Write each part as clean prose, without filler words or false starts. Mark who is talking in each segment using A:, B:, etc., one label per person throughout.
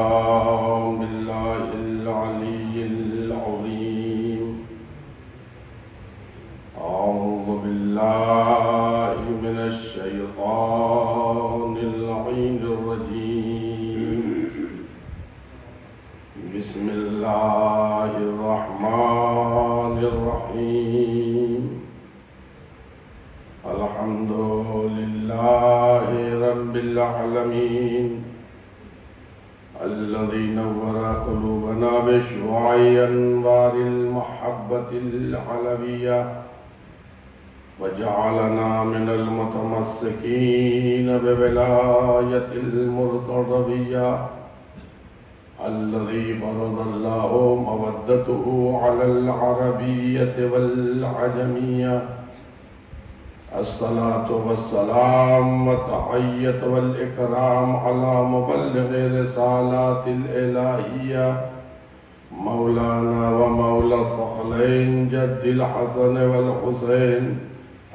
A: بالله العلي العظيم. أعوذ بالله من الشيطان اللعين الرجيم. بسم الله الرحمن الرحيم. الحمد لله رب العالمين الذي نور قلوبنا بشعاع أنوار المحبة العلوية وجعلنا من المتمسكين بولاية المرتضوية الذي فرض الله مودته على العربية والعجمية. الصلاة والسلام والتحية والإكرام على مبلغ رسالات الإلهية مولانا ومولى الثقلين جد الحسن والحسين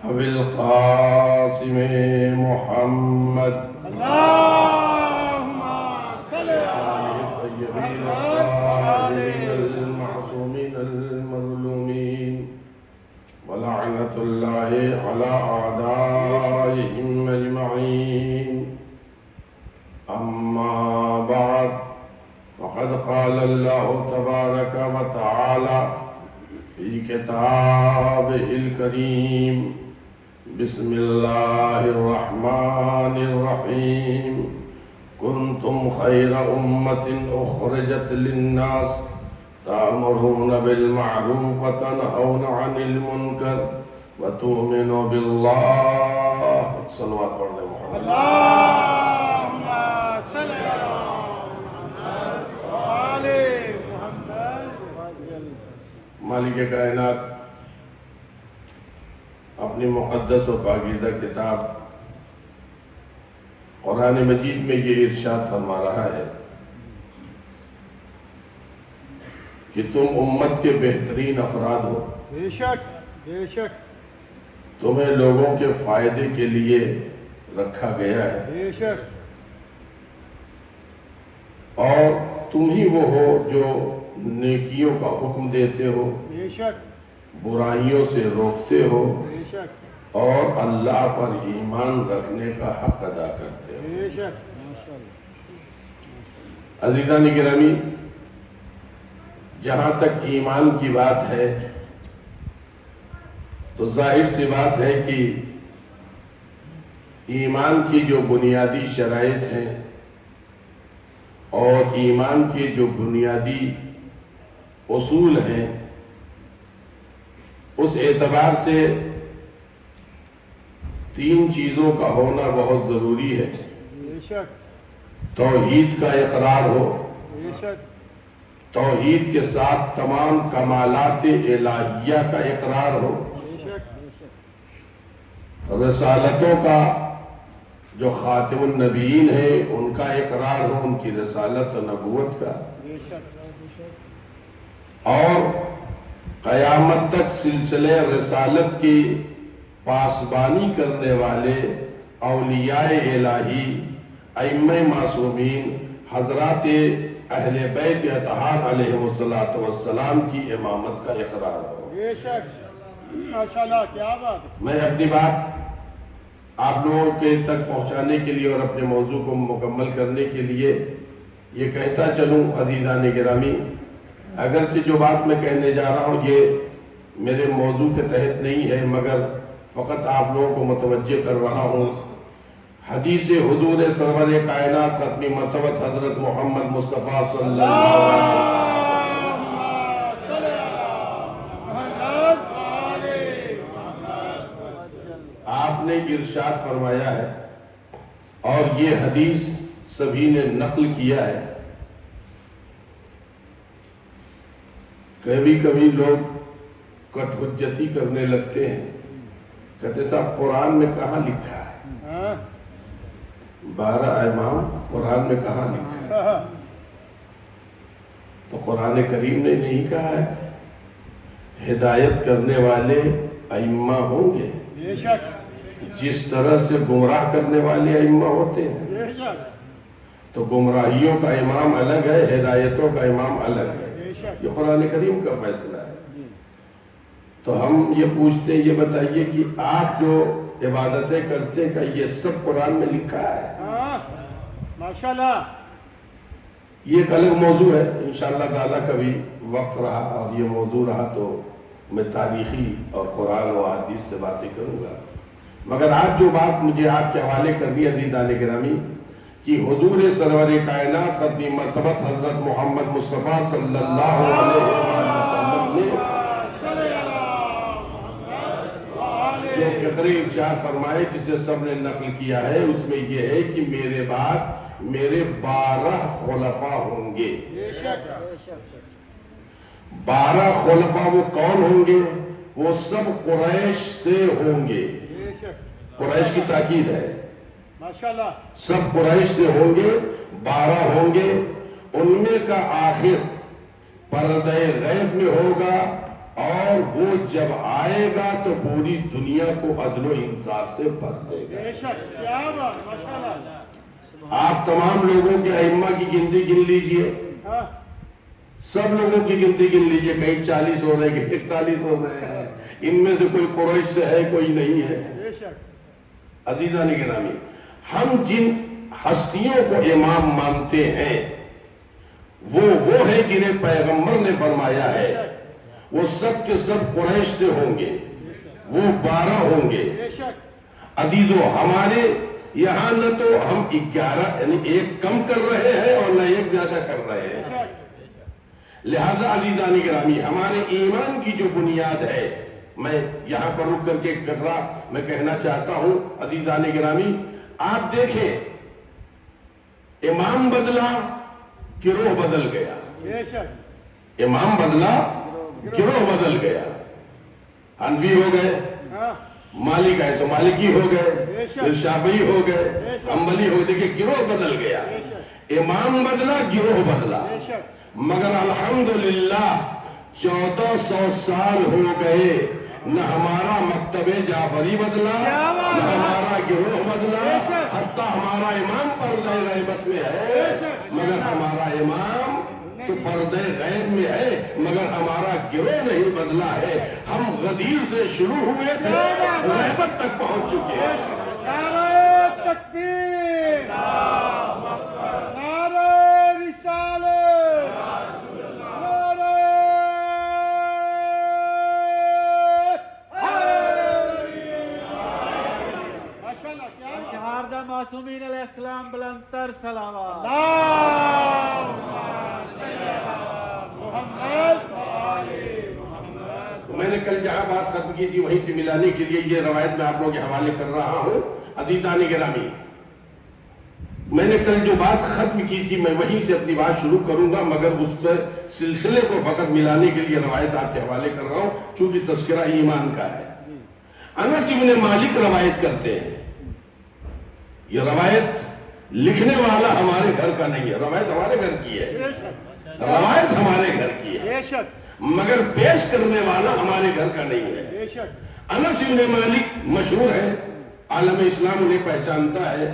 A: أبي القاسم محمد.
B: اللهم صل على
A: الطيبين الطاهرين المعصومين المظلومين ولعنة الله على أعدائهم أجمعين. أما بعد فقد قال الله تبارك وتعالى في كتابه الكريم: بسم الله الرحمن الرحيم. كنتم خير أمة أخرجت للناس تأمرون بالمعروف وتنهون عن المنكر وتؤمنوا بالله. صلوات پڑھنے محمد.
B: اللهم صل على محمد وآل محمد.
A: مالک کائنات اپنی مقدس و پاکیزہ کتاب قرآن مجید میں یہ ارشاد فرما رہا ہے کہ تم امت کے بہترین افراد ہو.
B: بے شک بے شک
A: تمہیں لوگوں کے فائدے کے لیے رکھا گیا ہے
B: بے شک
A: اور تم ہی وہ ہو جو نیکیوں کا حکم دیتے ہو،
B: بے شک
A: برائیوں سے روکتے ہو
B: بے شک
A: اور اللہ پر ایمان رکھنے کا حق ادا کرتے ہو.
B: بے شک ماشاءاللہ.
A: عزیزان گرامی، جہاں تک ایمان کی بات ہے تو ظاہر سی بات ہے کہ ایمان کی جو بنیادی شرائط ہیں اور ایمان کے جو بنیادی اصول ہیں اس اعتبار سے تین چیزوں کا ہونا بہت ضروری ہے.
B: بے شک
A: توحید کا اقرار ہو،
B: بے شک
A: توحید کے ساتھ تمام کمالات الہیہ کا اقرار ہو،
B: بے شک بے شک
A: رسالتوں کا جو خاتم النبیین ہے ان کا اقرار ہو، ان کی رسالت و نبوت کا،
B: بے شک
A: اور قیامت تک سلسلہ رسالت کی پاسبانی کرنے والے اولیاء الہی، ائمہ معصومین، حضرات اہل بیت اطہار علیہ السلام کی امامت کا اقرار ہو.
B: بے شک ماشاءاللہ. کیا بات ہے.
A: میں اپنی بات آپ لوگوں کے تک پہنچانے کے لیے اور اپنے موضوع کو مکمل کرنے کے لیے یہ کہتا چلوں عزیزان گرامی، اگرچہ جو بات میں کہنے جا رہا ہوں یہ میرے موضوع کے تحت نہیں ہے، مگر فقط آپ لوگوں کو متوجہ کر رہا ہوں. حدیث حضور سرور کائنات ختم مرتبت حضرت محمد مصطفیٰ صلی اللہ علیہ
B: اللهم صل على محمد وآل محمد.
A: وسلم آپ نے ارشاد فرمایا ہے اور یہ حدیث سبھی نے نقل کیا ہے. کبھی کبھی لوگ کٹ حجتی کرنے لگتے ہیں، کہتے صاحب قرآن میں کہاں لکھا ہے؟
B: ہاں
A: 12 امام قرآن میں کہاں لکھا ہے؟ تو قرآن کریم نے نہیں کہا ہے ہدایت کرنے والے ائمہ ہوں گے
B: بے شک
A: جس طرح سے گمراہ کرنے والے ائمہ ہوتے ہیں.
B: بے شک
A: تو گمراہیوں کا امام الگ ہے، ہدایتوں کا امام الگ ہے۔
B: بے شک
A: یہ قرآن کریم کا فیصلہ ہے۔ تو ہم یہ پوچھتے ہیں، یہ بتائیے کہ آپ جو عبادتیں کرتے ہیں، کیا یہ سب قرآن میں لکھا ہے؟
B: ہاں ماشاءاللہ
A: یہ ایک الگ موضوع ہے، انشاءاللہ تعالیٰ کبھی وقت رہا اور یہ موضوع رہا تو میں تاریخی اور قرآن و حدیث سے باتیں کروں گا۔ مگر آج جو بات مجھے آپ کے حوالے کرنی ہے عزیزان گرامی، کہ حضور سرور کائنات ختم مرتبت حضرت محمد مصطفیٰ صلی اللہ علیہ وسلم نے جو فقر ارشاد فرمائے، جسے سب نے نقل کیا ہے، اس میں یہ ہے کہ میرے بعد میرے 12 خلفاء ہوں گے۔
B: بے شک
A: 12 خلفاء وہ کون ہوں گے؟ وہ سب قریش سے ہوں گے۔
B: بے شک
A: قریش کی تاکید ہے،
B: ماشاءاللہ
A: سب قریش سے ہوں گے، 12 ہوں گے۔ ان میں کا آخر پردہ غیب میں ہوگا، اور وہ جب آئے گا تو پوری دنیا کو عدل و انصاف سے بھر دے گا۔
B: بے شک کیا بات ماشاءاللہ
A: آپ تمام لوگوں کے ائمہ کی گنتی گن لیجئے،
B: ہاں
A: سب لوگوں کی گنتی گن لیجئے، کہیں 40 ہو رہے ہیں، 41 ہو رہے ہیں، ان میں سے کوئی قریش سے ہے، کوئی نہیں ہے۔
B: بے شک
A: عزیزان گرامی، ہم جن ہستیوں کو امام مانتے ہیں وہ ہے جنہیں پیغمبر نے فرمایا ہے وہ سب کے سب قریش سے ہوں گے، وہ 12 ہوں گے۔
B: بے شک
A: عزیزو، ہمارے یہاں نہ تو ہم 11 یعنی ایک کم کر رہے ہیں اور نہ ایک زیادہ کر رہے
B: بے
A: ہیں۔
B: شک
A: لہذا عزیزان گرامی، ہمارے ایمان کی جو بنیاد ہے، میں یہاں پر رک کر کے ایک فقرہ میں کہنا چاہتا ہوں عزیزان گرامی، آپ دیکھیں، امام بدلا، گروہ بدل گیا،
B: بے شک
A: امام بدلا، گروہ بدل گیا، حنفی ہو گئے،
B: ہاں
A: مالک آئے تو مالکی ہو گئے،
B: بے شک
A: پھر شافعی ہو
B: بے
A: گئے،
B: شک
A: حنبلی ہو گئے، دیکھیں گروہ بدل گیا،
B: بے شک
A: امام بدلا، گروہ بدلا،
B: بے شک
A: مگر الحمدللہ 1400 سال ہو گئے، نہ ہمارا مکتب جعفری بدلا،
B: کیا بات
A: نہ
B: ہے؟
A: ہمارا گروہ بدلا،
B: بے شک
A: حتیٰ ہمارا امام پردہ غیبت میں ہے،
B: بے شک
A: مگر ہمارا امام تو پردہ غیب میں ہے، مگر ہمارا گروہ نہیں بدلا ہے۔ ہم غدیر سے شروع ہوئے تھے، غیبت تک پہنچ چکے ہیں۔
B: نعرہ تکبیر نعرہ رسالت نعرہ ماشاءاللہ کیا بات
C: چہاردہ معصومین علیہ السلام بلندتر سلامات۔
B: محمد
A: میں نے کل جہاں بات ختم کی تھی وہیں سے ملانے کے لیے یہ روایت میں آپ لوگوں کے حوالے کر رہا ہوں عزیزان گرامی۔ میں نے کل جو بات ختم کی تھی میں وہیں سے اپنی بات شروع کروں گا، مگر اس سلسلے کو فقط ملانے کے لیے روایت آپ کے حوالے کر رہا ہوں، چونکہ تذکرہ ایمان کا ہے۔ انس ابن مالک روایت کرتے ہیں، یہ روایت لکھنے والا ہمارے گھر کا نہیں ہے، روایت ہمارے گھر کی ہے،
B: بے شک
A: روایت ہمارے گھر کی ہے،
B: بے شک
A: مگر پیش کرنے والا ہمارے گھر کا نہیں ہے۔
B: بے شک
A: انس ابن مالک مشہور ہے، عالم اسلام انہیں پہچانتا ہے۔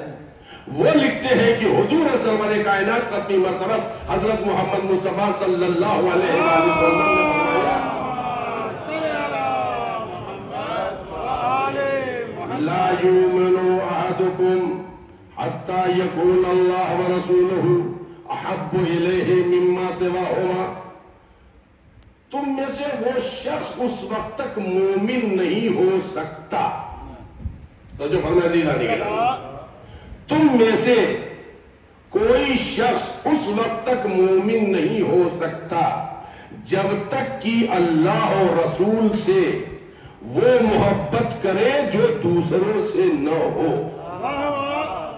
A: وہ لکھتے ہیں کہ حضور سرور کائنات ختم مرتبت حضرت محمد مصطفیٰ صلی اللہ علیہ وآلہ وسلم نے فرمایا،
B: صلی اللہ محمد وآلہ محمد
A: لا یؤمن احدکم حتی یکون اللہ ورسولہ احب الیہ مما سواہما۔ تم میں سے وہ شخص اس وقت تک مومن نہیں ہو سکتا، تو جو فرمایا دینا نہیں کرنا، تم میں سے کوئی شخص اس وقت تک مومن نہیں ہو سکتا جب تک کہ اللہ اور رسول سے وہ محبت کرے جو دوسروں سے نہ ہو۔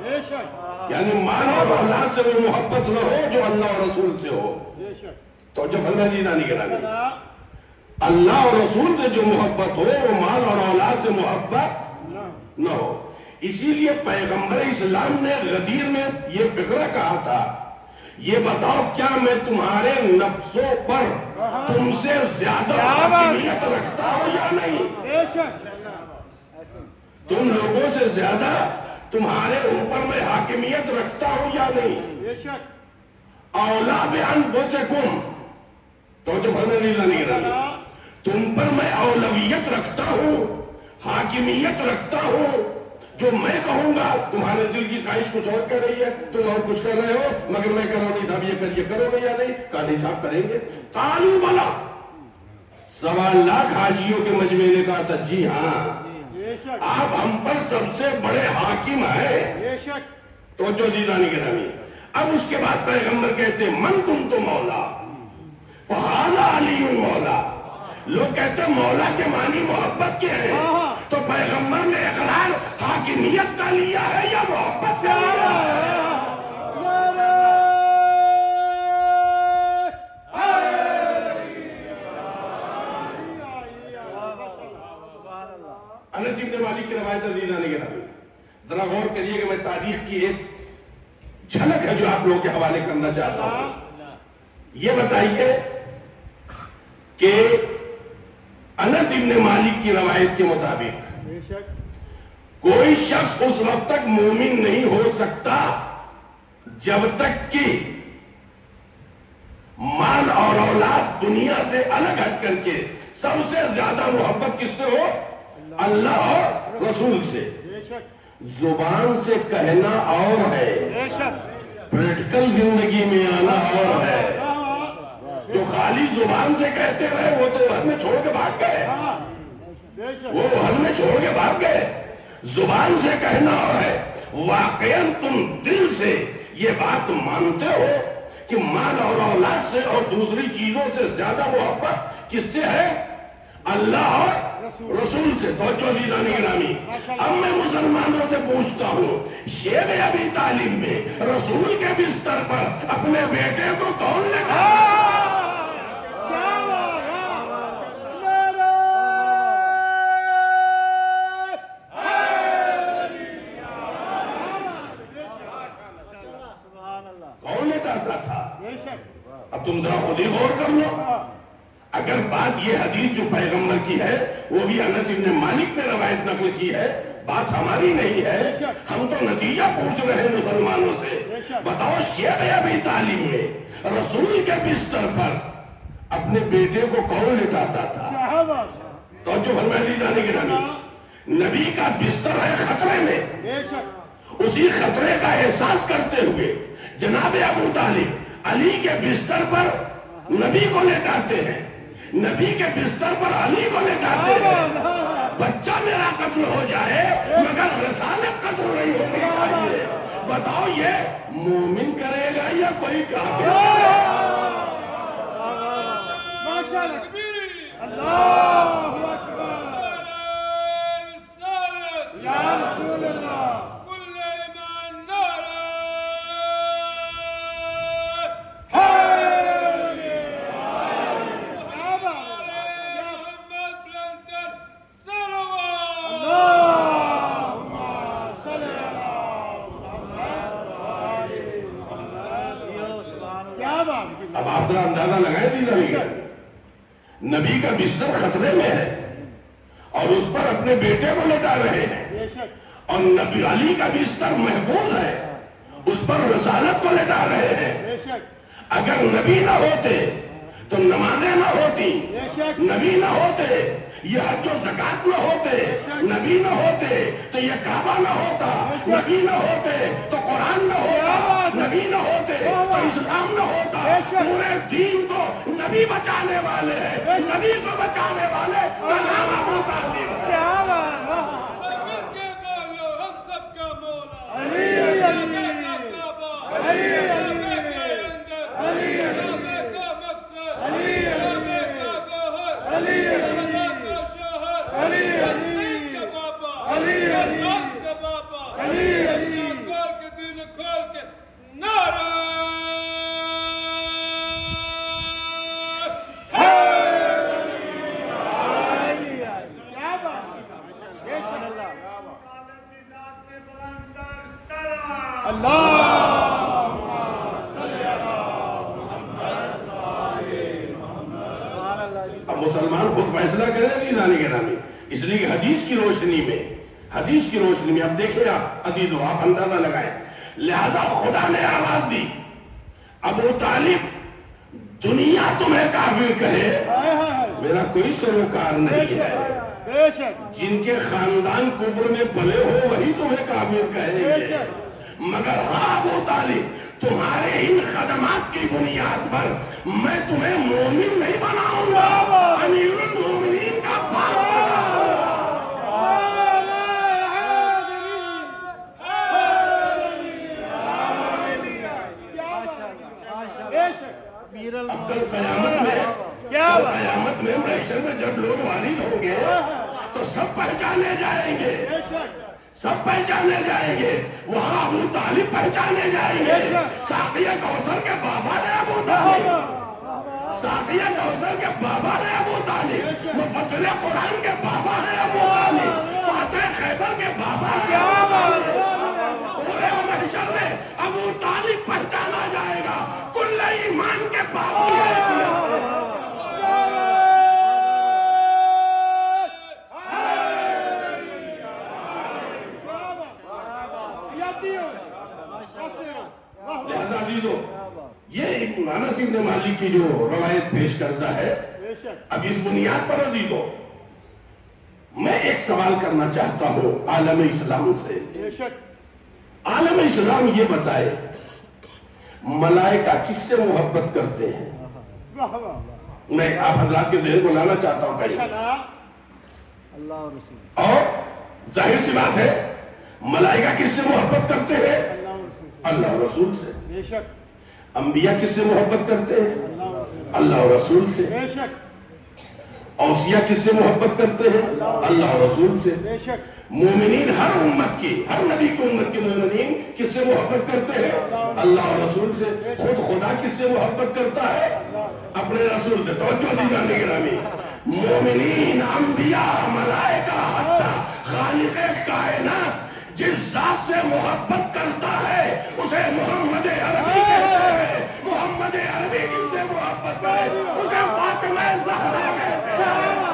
B: بے شک
A: یعنی مانا اور اللہ سے وہ محبت نہ ہو جو اللہ اور رسول سے ہو۔
B: بے شک
A: تو جو فرمایا دینا نہیں کرنا، اللہ اور رسول سے جو محبت ہو وہ مال اور اولاد سے محبت نہ ہو۔ اسی لیے پیغمبر اسلام نے غدیر میں یہ فقرہ کہا تھا، یہ بتاؤ کیا میں تمہارے نفسوں پر تم سے زیادہ حاکمیت رکھتا ہوں یا نہیں؟
B: بے شک
A: تم لوگوں سے زیادہ تمہارے اوپر میں حاکمیت رکھتا ہوں یا نہیں؟
B: بے بے شک
A: اولا بانفسکم، تو جو فرمایا عزیزان گرامی، تم پر میں اولویت رکھتا ہوں، حاکمیت رکھتا ہوں، جو میں کہوں گا تمہارے دل کی خواہش کچھ اور کہہ رہی ہے، تم اور کچھ کر رہے ہو، مگر میں کہہ رہا ہوں نہیں صاحب یہ کرو گے یا نہیں؟ کہا نہیں صاحب کریں گے۔ قالوا بلا، 1.25 لاکھ حاجیوں کے مجمع نے کہا تھا جی ہاں،
B: بے شک
A: آپ ہم پر سب سے بڑے حاکم ہیں۔
B: بے شک
A: تو جو عزیزان گرامی، اب اس کے بعد پیغمبر کہتے من کنت مولا فہذا علی مولا۔ لوگ کہتے ہیں مولا کے معنی محبت کے ہیں، تو پیغمبر نے اقرار حاکمیت کا لیا ہے یا محبت کا لیا ہے؟ انس بن مالک کی روایت عزیزان گرامی، ذرا غور کریے کہ میں تاریخ کی ایک جھلک ہے جو آپ لوگوں کے حوالے کرنا چاہتا ہوں۔ یہ بتائیے کہ انس بن مالک کی روایت کے مطابق
B: بے شک
A: کوئی شخص اس وقت تک مومن نہیں ہو سکتا جب تک کہ مال اور اولاد دنیا سے الگ ہٹ کر کے سب سے زیادہ محبت کس سے ہو؟ اللہ اور رسول سے۔
B: بے شک
A: زبان سے کہنا اور ہے،
B: بے شک
A: پریکٹیکل زندگی میں آنا اور ہے۔ جو خالی زبان سے کہتے رہے وہ تو گھر میں چھوڑ کے بھاگ گئے،
B: بے شک
A: وہ گھر میں چھوڑ کے بھاگ گئے۔ زبان سے کہنا اور ہے، واقعاً تم دل سے یہ بات مانتے ہو کہ مال اور اولاد سے اور دوسری چیزوں سے زیادہ محبت کس سے ہے؟ اللہ اور رسول سے۔ توجہ عزیزان گرامی، اب میں مسلمانوں سے پوچھتا ہوں، شیب ابی طالب میں رسول کے بستر پر اپنے بیٹے کو کون لے گا؟ کون لٹاتا تھا؟
B: بے شک
A: اب تم ذرا خود ہی غور کر لو۔ اگر بات یہ حدیث جو پیغمبر کی ہے وہ بھی انس بن مالک نے روایت نقل کی ہے، بات ہماری نہیں ہے، ہم تو نتیجہ پوچھ رہے ہیں مسلمانوں سے۔ بتاؤ شیب ابی طالب میں رسول کے بستر پر اپنے بیٹے کو کون لٹاتا تھا؟
B: کیا بات
A: تو جو فرمایا عزیزان گرامی، نبی کا بستر ہے خطرے میں،
B: بے شک
A: اسی خطرے کا احساس کرتے ہوئے جناب ابو طالب علی کے بستر پر نبی کو لٹاتے ہیں، نبی کے بستر پر علی کو لٹاتے ہیں۔ بچہ میرا قتل ہو جائے مگر رسالت قتل نہیں ہونی چاہیے۔ بتاؤ یہ مومن کرے گا یا کوئی کافر؟
B: ماشاءاللہ اللہ اکبر یا رسول اللہ
A: اب آپ ذرا اندازہ لگائیں دیدہ نبی کا بستر خطرے میں ہے اور اس پر اپنے بیٹے کو لٹا رہے ہیں،
B: بے شک
A: اور نبی علی کا بستر محفوظ ہے، اس پر رسالت کو لٹا رہے ہیں۔
B: بے شک
A: اگر نبی نہ ہوتے تو نمازیں نہ ہوتی،
B: بے شک
A: نبی نہ ہوتے یہ حج و زکات نہ ہوتے، نبی نہ ہوتے تو یہ کعبہ نہ ہوتا، نبی نہ ہوتے تو قرآن نہ ہوتا، نبی نہ ہوتے تو اسلام نہ ہوتا۔ پورے دین کو نبی بچانے والے ہیں، نبی کو بچانے والے کا نام ابو طالب ہے۔
B: کیا
A: اب مسلمان خود فیصلہ کرے نہیں لانے کے نامی، اس لیے کہ حدیث کی روشنی میں اب دیکھیں آپ عزیزو، آپ اندازہ لگائیں، لہذا خدا نے آواز دی ابو طالب دنیا تمہیں کافر کہے میرا کوئی سروکار نہیں ہے،
B: بے شک
A: جن کے خاندان کفر میں پلے ہو وہی تمہیں کافر کہیں گے، مگر ہاں ابو طالب تمہارے ان خدمات کی بنیاد پر میں تمہیں مومن نہیں بناؤں گا، امیر المومنین کا باپ بناؤں گا۔
C: امیر
A: اب کل قیامت میں محشر میں جب لوگ والد ہوں گے تو سب پہچانے جائیں گے، سب پہچانے جائیں گے، وہاں ابو طالب پہچانے جائیں گے، ساقیہ کوثر کے بابا ہے ابو طالب، ساقیہ کوثر کے بابا ہے ابو طالب، مفسر قرآن کے بابا ہے ابو طالب، فاتح خیبر کے بابا ہے ابو طالب۔ پورے محشر میں ابو طالب پہچانا جائے گا، کل ایمان کے بابا ہے۔ لہذا عزیزو یہ انس بن مالک کی جو روایت پیش کرتا ہے، اب اس بنیاد پر عزیزو میں ایک سوال کرنا چاہتا ہوں عالم اسلام سے۔ عالم اسلام یہ بتائے ملائکہ کس سے محبت کرتے ہیں؟ میں آپ حضرات کے ذہن کو لانا چاہتا ہوں کہیں،
C: اللہ اور رسول،
A: اور ظاہر سی بات ہے ملائکہ کس سے محبت کرتے ہیں؟ اللہ اور رسول سے۔ انبیاء کس سے محبت کرتے ہیں؟ اللہ اور رسول سے۔ اوصیاء کس سے محبت کرتے ہیں؟ اللہ اور رسول سے۔ مومنین ہر امت کی، ہر نبی کی امت کے مومنین کس سے محبت کرتے ہیں؟ اللہ اور رسول سے۔ خود خدا کس سے محبت کرتا ہے؟ اپنے رسول سے۔ توجہ دیجیے گرامی، مومنین، انبیاء، ملائکہ، حتی خالق کائنات جس ذات سے محبت کرتا ہے اسے محمد عربی کہتے ہیں۔ محمد عربی جن سے محبت کرے اسے فاطمہ زہرا کہتے ہیں۔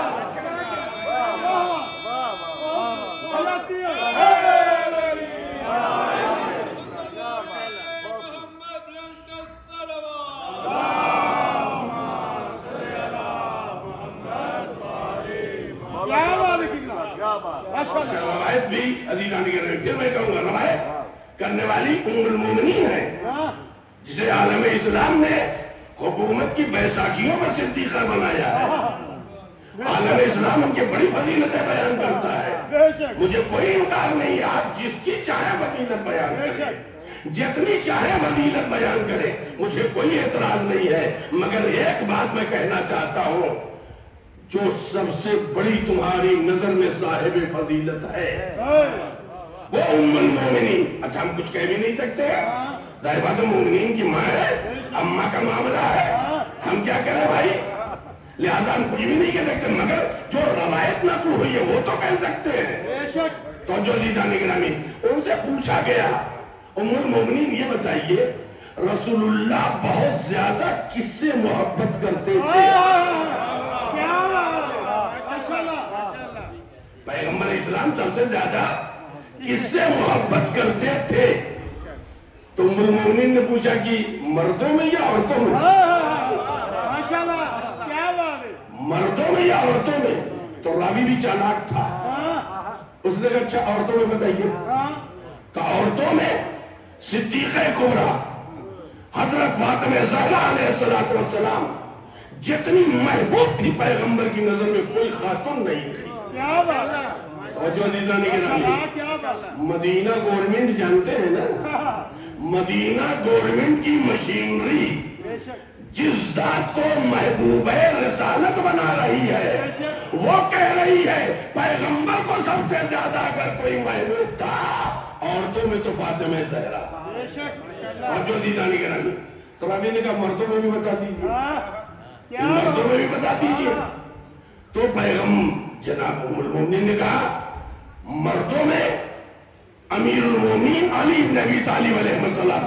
A: روایت بھی عزیزان کے پھر میں کہوں گا روایت کرنے والی ام المومنین ہے، جسے عالم اسلام نے حکومت کی بیساکھیوں پر صدیقہ بنایا ہے۔ عالم اسلام ان کے بڑی فضیلتیں بیان کرتا ہے، مجھے کوئی انکار نہیں ہے، آپ جس کی چاہے فضیلت بیان کریں، جتنی چاہے فضیلت بیان کریں، مجھے کوئی اعتراض نہیں ہے، مگر ایک بات میں کہنا چاہتا ہوں، جو سب سے بڑی تمہاری نظر میں صاحب فضیلت ہے وہ ام المومنین۔ اچھا ہم کچھ کہہ بھی نہیں سکتے، ظاہر بات ہے مومنین کی ماں ہے، اماں کا معاملہ ہے، ہم کیا کریں بھائی؟ لہذا ہم کچھ بھی نہیں کہہ سکتے، مگر جو روایت نقل ہوئی ہے وہ تو کہہ سکتے ہیں۔ تو جو عزیزان گرامی ان سے پوچھا گیا ام المومنین یہ بتائیے رسول اللہ بہت زیادہ کس سے محبت کرتے تھے؟ پیغمبر اسلام سب سے زیادہ کس سے محبت کرتے تھے؟ تو ام المومنین نے پوچھا کہ مردوں میں یا عورتوں میں؟ مردوں میں یا عورتوں میں؟ تو راوی بھی چالاک تھا، اس نے کہا اچھا عورتوں میں بتائیے۔ کہ عورتوں میں صدیقہ کبریٰ حضرت فاطمہ زہرا علیہ السلام جتنی محبوب تھی پیغمبر کی نظر میں کوئی خاتون نہیں تھی۔ اور جو عزیزان گرامی مدینہ گورنمنٹ جانتے ہیں نا، مدینہ گورنمنٹ کی مشینری جس ذات کو محبوب رسالت بنا رہی ہے وہ کہہ رہی ہے پیغمبر کو سب سے زیادہ اگر کوئی محبوب تھا عورتوں میں تو فاطمہ زہرا۔ اور جو عزیزان گرامی تو راوی نے کہا مردوں میں بھی بتا دیجیے، مردوں میں بھی بتا دیجیے۔ تو پیغمبر جناب ام المومنین نے کہا مردوں میں امیر المومنین علی بن ابی طالب علیہ السلام۔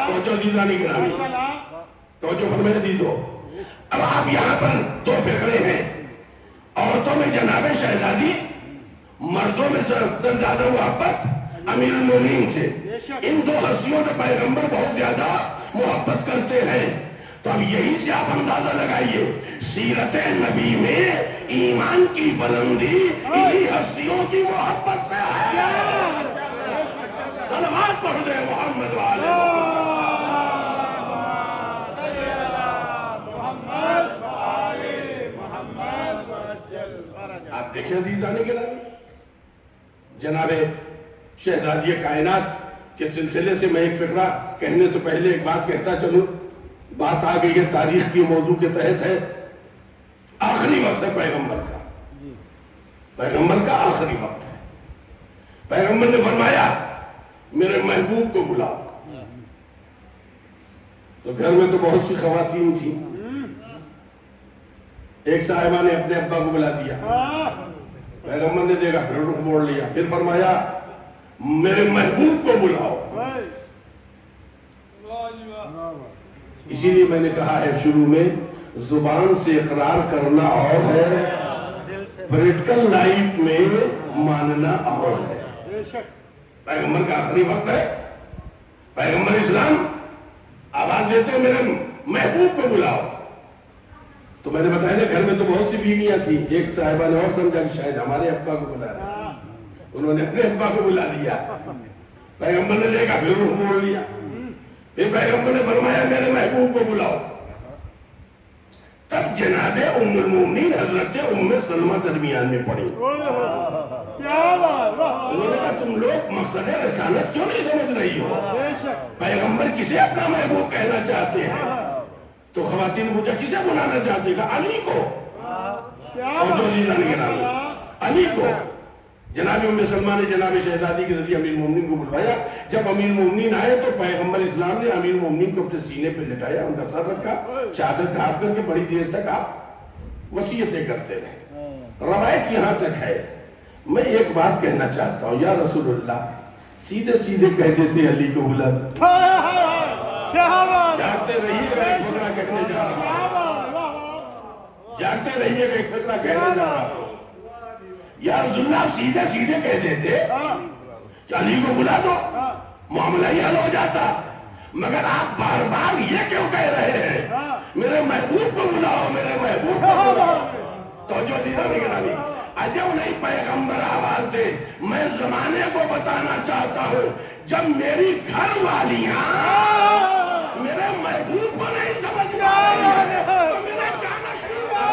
A: توجہ عزیزان گرامی، توجہ فرمائے عزیزو، اب آپ یہاں پر دو فقرے ہیں، عورتوں میں جناب شہزادی، مردوں میں سب سے زیادہ محبت امیر المومنین سے، ان دو ہستیوں سے پیغمبر بہت زیادہ محبت کرتے ہیں۔ تو اب یہی سے آپ اندازہ لگائیے سیرت نبی میں ایمان کی بلندی انہی ہستیوں کی محبت سے ہے۔ صلوات پڑھ دیں محمد والے آپ دیکھیں عزیزان گرامی، جناب شہزادی کائنات کے سلسلے سے میں ایک فقرہ کہنے سے پہلے ایک بات کہتا چلوں۔ بات آ گئی ہے تاریخ کی موضوع کے تحت ہے، آخری وقت ہے پیغمبر کا، پیغمبر کا آخری وقت ہے۔ پیغمبر نے فرمایا میرے محبوب کو بلاؤ، تو گھر میں تو بہت سی خواتین تھیں، ایک صاحبہ نے اپنے ابا کو بلا دیا، پیغمبر نے دیکھا پھر رخ موڑ لیا، پھر فرمایا میرے محبوب کو بلاؤ۔ اسی لیے میں نے کہا ہے شروع میں، زبان سے اقرار کرنا اور ہے، پریکٹیکل لائف میں ماننا اور ہے۔ پیغمبر کا آخری وقت ہے، پیغمبر اسلام آواز دیتے ہیں میرے محبوب کو بلاؤ۔ تو میں نے بتایا نا گھر میں تو بہت سی بیویاں تھیں، ایک صاحبہ نے اور سمجھا کہ شاید ہمارے ابا کو بلا رہا ہے، انہوں نے اپنے ابا کو بلا دیا، پیغمبر نے دیکھا پھر رخ موڑ لیا، پھر پیغمبر نے فرمایا میرے محبوب کو بلاؤ۔ تب جناب ام المومنین حضرت ام سلمہ درمیان میں پڑی، انہوں نے کہا تم لوگ مقصد رسالت کیوں نہیں سمجھ رہی ہو؟ پیغمبر کسے اپنا محبوب کہنا چاہتے ہیں؟ تو خواتین نے پوچھا کسے بلانا چاہتے ہیں؟ علی کو، اور جو علی جانے کے نام علی کو۔ جناب ام سلمہ نے جناب شہزادی کے ذریعے امیر المومنین کو بلوایا۔ جب امیر المومنین آئے تو پیغمبر اسلام نے امیر المومنین کو اپنے سینے پہ لٹایا، ان کا سر رکھا، چادر ڈھانپ کر کے بڑی دیر تک آپ وصیتیں کرتے رہے۔ روایت یہاں تک ہے، میں ایک بات کہنا چاہتا ہوں، یا رسول اللہ سیدھے سیدھے کہہ دیتے علی کو بلا دو، جاگتے رہیے گا ایک فقرہ کہنے جا رہا ہوں، جاگتے رہیے گا ایک فقرہ کہنے جا رہا ہوں۔ یا رسول اللہ آپ سیدھے سیدھے کہہ دیتے کہ علی کو بلا دو، معاملہ یہ حل ہو جاتا، مگر آپ بار بار یہ کیوں کہہ رہے ہیں میرے محبوب کو بلاؤ، میرے محبوب کو بلاؤ؟ توجہ دینا نگرانی، عجب نہیں پیغمبر آواز دے۔ میں زمانے کو بتانا چاہتا ہوں جب میری گھر والیاں میرے محبوب کو نہیں سمجھ رہی تو میرا جانا شروع کر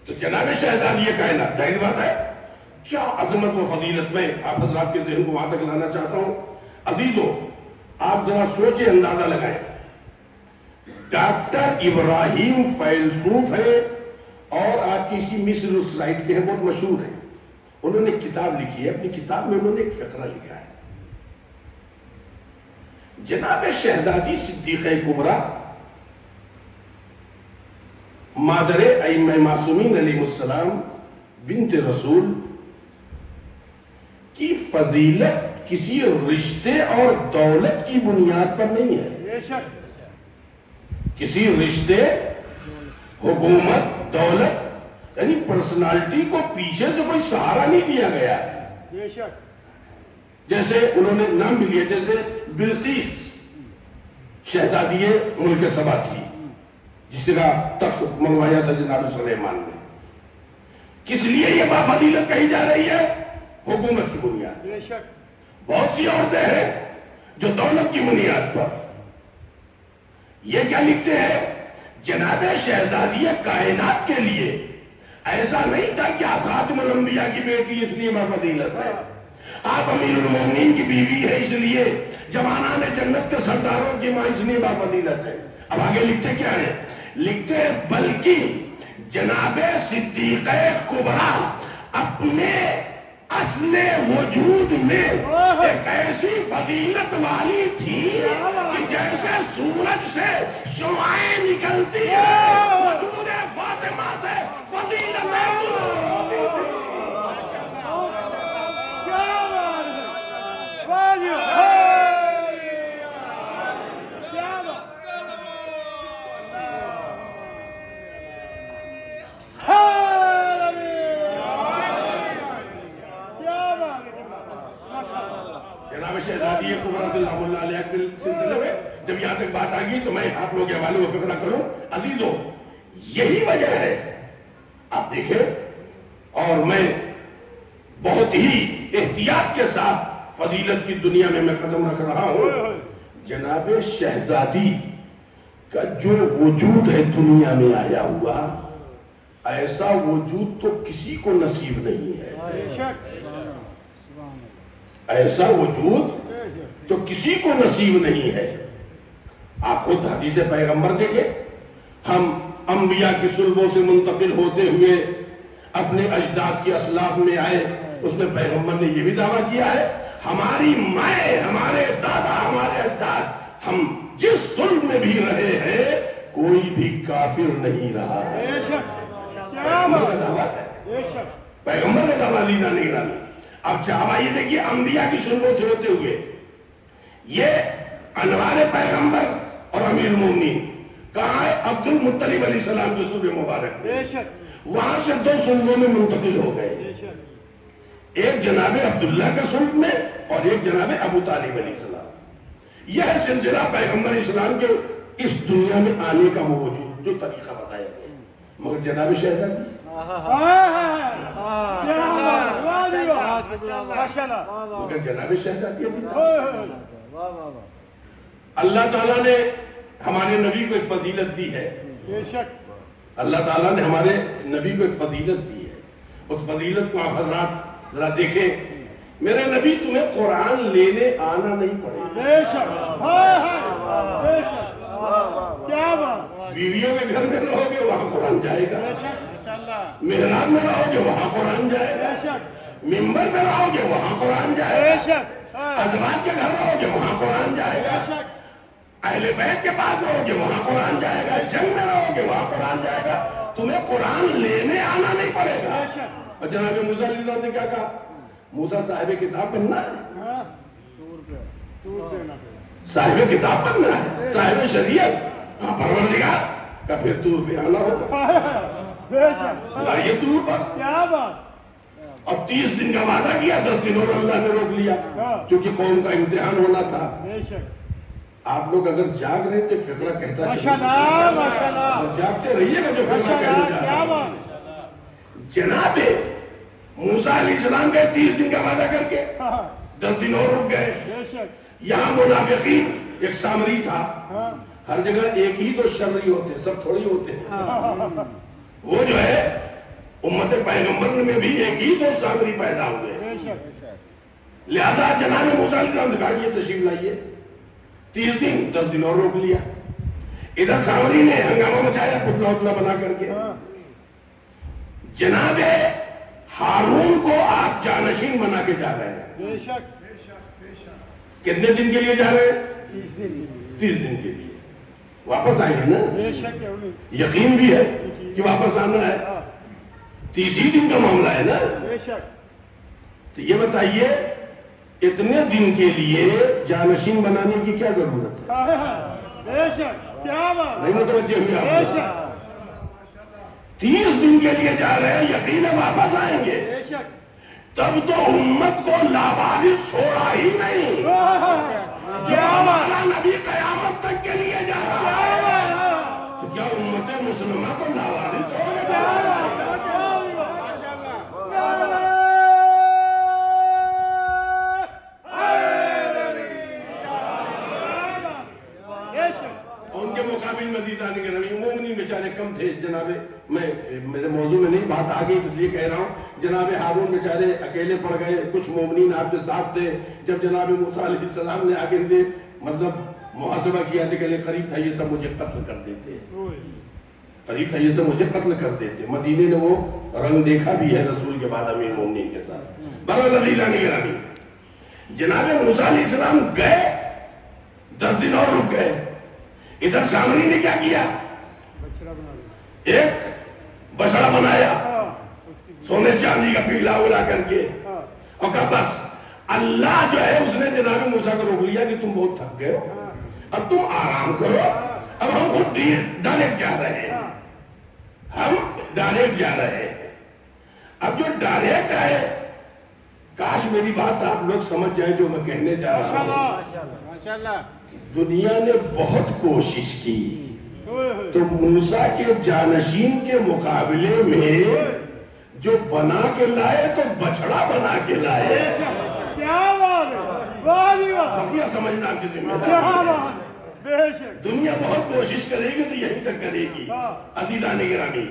A: تو جناب شہزادی کائنات، ظاہر بات ہے کیا عظمت و فضیلت میں آپ حضرات کے ذہن کو وہاں تک لانا چاہتا ہوں۔ عزیزو آپ ذرا سوچیں، اندازہ لگائیں، ڈاکٹر ابراہیم فیلسوف ہے اور آپ کی اسی مصر سائٹ کے ہیں، بہت مشہور ہے، انہوں نے کتاب لکھی ہے، اپنی کتاب میں انہوں نے ایک فقرہ لکھا ہے، جناب شہزادی صدیقہ کبریٰ مادر ائمہ معصومین علیہ السلام بنت رسول کی فضیلت کسی رشتے اور دولت کی بنیاد پر نہیں ہے، کسی رشتے، حکومت، دولت یعنی پرسنالٹی کو پیچھے سے کوئی سہارا نہیں دیا گیا۔ جیسے انہوں نے نام بھی لیا، جیسے بلقیس شہزادی ملک سبا تھی، جس کا تخت منگوایا تھا جناب سلیمان نے، کس لیے یہ بافضیلت کہی جا رہی ہے؟ حکومت کی بنیاد۔ بہت سی عورتیں ہیں جو دولت کی بنیاد پر، یہ کیا لکھتے ہیں؟ جناب شہزادی کائنات کے لیے ایسا نہیں تھا کہ آپ خاتم الانبیاء کی بیٹی اس لیے بافضیلت ہے، آپ امیر المومنین کی بیوی ہے اس لیے، جوانان جنت کے سرداروں کی ماں اس لیے بافضیلت ہے۔ اب آگے لکھتے کیا ہے؟ لکھتے ہیں بلکہ جناب صدیقہ کبریٰ اپنے اصل وجود میں ایک ایسی فضیلت والی تھی کہ جیسے سورج سے شعاعیں نکلتی ہیں وجود فاطمہ سے فضیلتیں دور ہوتی تھی.
B: کیا بات ہے واجب کیا بات
A: جناب شہزادی کبریٰ سلام اللہ علیہ کے سلسلے میں جب یہاں تک بات آگئی تو میں آپ لوگ کے حوالے میں فکرہ کروں. عزیزو یہی وجہ ہے آپ دیکھیں اور میں بہت ہی احتیاط کے ساتھ فضیلت کی دنیا میں قدم رکھ رہا ہوں. جناب شہزادی کا جو وجود ہے دنیا میں آیا ہوا ایسا وجود تو کسی کو نصیب نہیں ہے. ایسا وجود تو کسی کو نصیب نہیں ہے. آپ خود حدیث پیغمبر دیکھیں. ہم انبیاء کی صلبوں سے منتقل ہوتے ہوئے اپنے اجداد کی اسلاف میں آئے. اس میں پیغمبر نے یہ بھی دعویٰ کیا ہے ہماری مائیں ہمارے دادا ہمارے اجداد ہم جس صلب میں بھی رہے ہیں کوئی بھی کافر نہیں رہا ہے. پیغمبر کا دعویٰ ہے. پیغمبر نے دعویٰ لینا نہیں رہا. اب چاہا یہ دیکھیے انبیاء کی صلبوں سے ہوتے ہوئے یہ انوار پیغمبر اور امیر المومنین کہاں ہے عبد المطلب علیہ السلام کے صلب مبارک وہاں سے دو صلبوں میں منتقل ہو گئے. ایک جناب عبداللہ کے صلب میں اور ایک جناب ابو طالب علیہ السلام. یہ سلسلہ پیغمبر اسلام کے اس دنیا میں آنے کا وہ وجود جو طریقہ بتایا گیا. مگر جناب شہزادی مگر جناب شہزادی اللہ تعالیٰ نے ہمارے نبی کو ایک فضیلت دی ہے. اللہ تعالیٰ نے ہمارے نبی کو ایک فضیلت دی ہے. اس فضیلت کو آپ حضرات ذرا دیکھیں. میرے نبی تمہیں قرآن لینے آنا نہیں پڑے گا. بیویوں کے گھر میں رہو گے وہاں قرآن جائے گا. محراب میں رہو گے وہاں قرآن جائے گا. ممبر میں رہو گے وہاں قرآن جائے گا. ازواج کے گھر رہو گے وہاں قرآن جائے گا. اہل بیت کے پاس رہو گے وہاں قرآن جائے گا. جنگ میں رہو گے وہاں قرآن جائے گا. تمہیں قرآن لینے آنا نہیں پڑے گا. اور جناب موسیٰ علیہ السلام نے کیا کہا موسیٰ صاحب کتاب بننا ہے. صاحب کتاب بننا ہے صاحب شریعت پروردگار کا پھر طور پہ آنا ہوگا. لائیے طور پر
B: کیا بات.
A: اور 30 دن کا وعدہ کیا 10 دن اور اللہ نے روک لیا کیونکہ قوم کا امتحان ہونا تھا. آپ لوگ اگر جاگ رہے تھے فقرہ کہتا ماشاءاللہ جاگتے رہیے گا جو فقرہ کہنے جا رہا ہے. جناب موسیٰ علیہ السلام گئے 30 دن کا وعدہ کر کے 10 دن اور رک گئے. یہاں منافقین ایک سامری تھا. ہر جگہ ایک ہی تو شرعی ہوتے سب تھوڑی ہوتے ہیں. وہ جو ہے امت پیغمبر میں بھی ایک ہی تو سامری پیدا ہوئے. لہذا جناب موسیٰ علیہ السلام نے کہا یہ تشریف لائیے. 30 دن 10 دن اور روک لیا. ادھر سامری نے ہنگامہ مچایا پتلا اتلا بنا کر کے. جناب ہارون کو آپ جانشین بنا کے جا رہے ہیں. کتنے دن کے لیے جا رہے ہیں 30 دن کے لیے. واپس آئیں گے نا یقین بھی ہے کہ واپس آنا ہے. 30 دن کا معاملہ ہے نا. تو یہ بتائیے اتنے دن کے لیے جانشین بنانے کی کیا ضرورت ہے. نہیں متوجہ ہوئی آپ 30 دن کے لیے جا رہے ہیں یقین ہے واپس آئیں گے. تب تو امت کو لاوارث چھوڑا ہی نہیں جو ہمارا نبی قیامت تک کے لیے جا رہا ہے. تو کیا امت مسلمہ کو لاوارث چھوڑ کے جا رہا ہے. ان کے مقابل مزید آنے کے نبی مومنین بیچارے کم تھے. جناب میں میرے موضوع میں نہیں بات آگئی تو یہ کہہ رہا ہوں جناب ہارون بیچارے اکیلے پڑ گئے. کچھ مومنین آپ کے ساتھ تھے. جب جناب موسیٰ علیہ السلام نے آگے مطلب محاسبہ کیا تھا کہ قریب تھا یہ سب مجھے قتل کر دیتے. قریب تھا یہ تو مجھے قتل کر دیتے. مدینے نے وہ رنگ دیکھا بھی ہے رسول کے بعد امیر مومنین کے ساتھ. برابر عزیزان گرامی, جناب موسیٰ علیہ السلام گئے, 10 دن اور رک گئے. ادھر سامری نے کیا کیا؟ ایک بچڑا بنایا سونے چاندی کا پگھلا اڑا کر کے, اور کہا بس اللہ جو ہے اس نے جناب موسیٰ کو روک لیا کہ تم بہت تھک گئے ہو, اب تم آرام کرو, اب ہم خود ڈائریکٹ جا رہے ہیں, ہم ڈائریکٹ جا رہے ہیں. اب جو ڈائریکٹ ہے, کاش میری بات آپ لوگ سمجھ جائیں جو میں کہنے جا رہا ہوں. دنیا نے بہت کوشش کی تو موسیٰ کے جانشین کے مقابلے میں جو بنا کے لائے تو بچڑا بنا کے لائے.
B: کیا بات ہے, واہ جی واہ,
A: بقیہ سمجھنا آپ کی ذمہ
B: کیا
A: داری ہے.
B: بات ہے, بے شک.
A: دنیا بہت کوشش کرے گی تو یہیں تک کرے گی. عزیزان گرامی,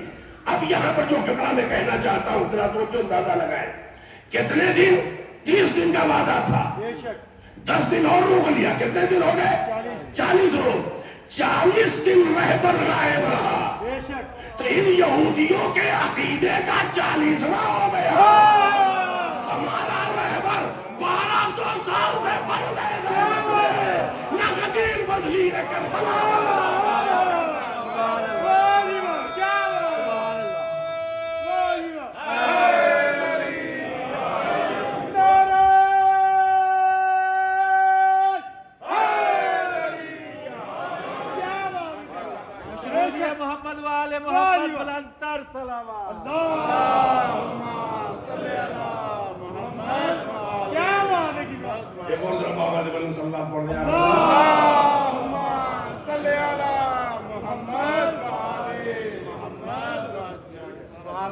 A: اب یہاں پر جو فقرہ میں کہنا چاہتا ہوں ذرا سوچو, اندازہ لگائیں. کتنے دن؟ 30 دن کا وعدہ تھا,
B: بے شک.
A: 10 دن اور روک لیا, کتنے دن ہو گئے؟ 40 روز. 40 دن رہبر غائب رہا
B: بے شک.
A: تو ان یہودیوں کے عقیدے کا 40واں ہو گیا. ہمارا رہبر 1200 سال میں بن گئے, نہ غدیر بدلی نہ کربلا.
B: واہ جی واہ, کیا بات ہے, واہ جی واہ.
C: محمد والے محمد بلندتر صلوات.
B: کیا بات ہے کی بات.
A: ایک اور ذرا بابا دے بلند صلوات پڑھ دیں.